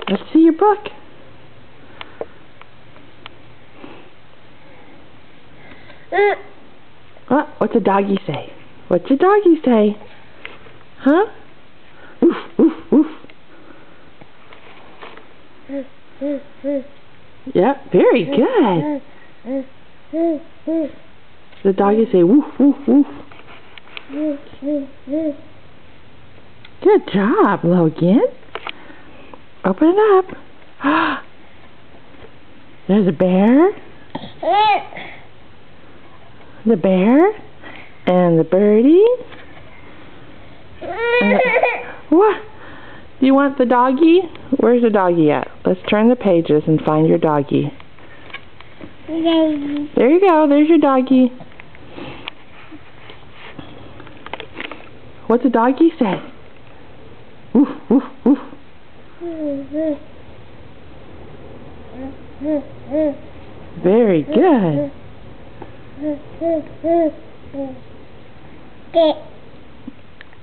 Let's see your book. What's a doggy say? What's a doggy say? Huh? Woof, woof, woof. Yeah, very good. The doggy say woof, woof, woof. Good job, Logan. Open it up. There's a bear. The bear. And the birdie. What? Do you want the doggy? Where's the doggy at? Let's turn the pages and find your doggy. There you go. There's your doggy. What's the doggy say? Woof, woof, woof. Very good.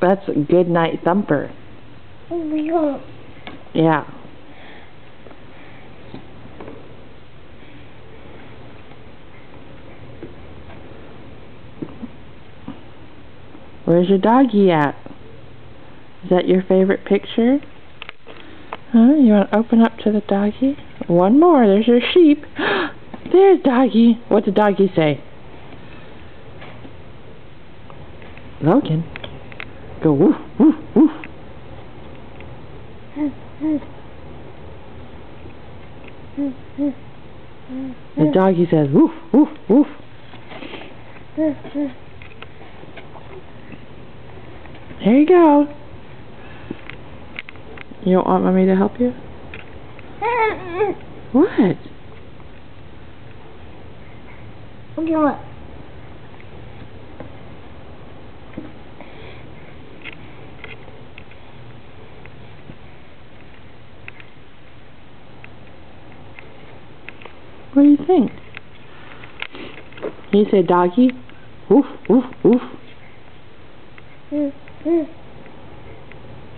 That's a good night thumper. Yeah. Where's your doggy at? Is that your favorite picture? Huh? You want to open up to the doggy? One more. There's your sheep. There's doggy. What's the doggy say? Logan. Go woof, woof, woof. The doggy says woof, woof, woof. There you go. You don't want Mommy to help you? What? Okay, what? What do you think? He said doggy. Woof, woof, woof.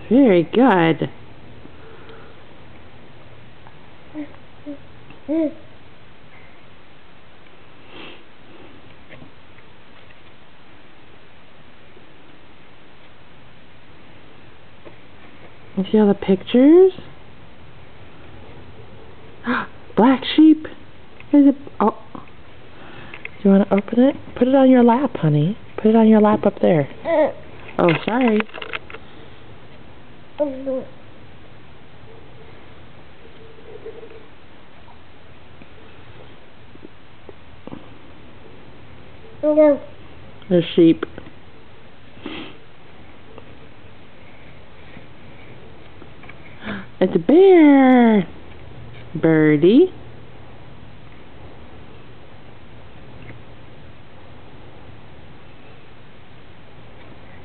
Very good. You see all the pictures? Black sheep. Here's a, oh. Do you want to open it? Put it on your lap, honey. Put it on your lap up there. Oh, sorry. The sheep. It's a bear. Birdie.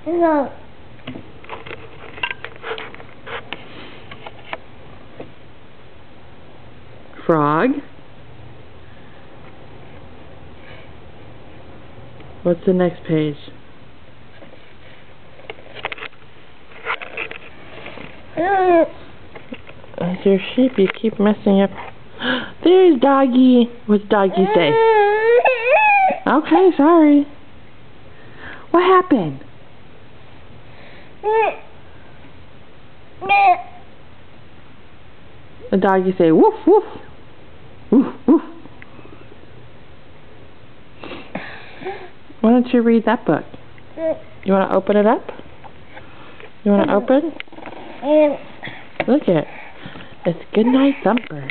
No. Frog. What's the next page? That's your sheep. You keep messing up. There's doggy. What's doggy say? Okay, sorry. What happened? The doggy say woof woof. Woof woof. Why don't you read that book? You want to open it up? You want to open? Look at it. It's Goodnight Thumper.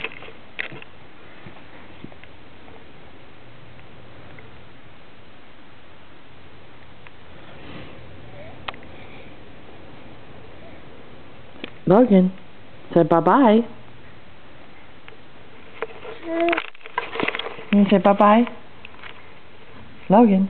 Logan said bye-bye. You say bye-bye? Logan.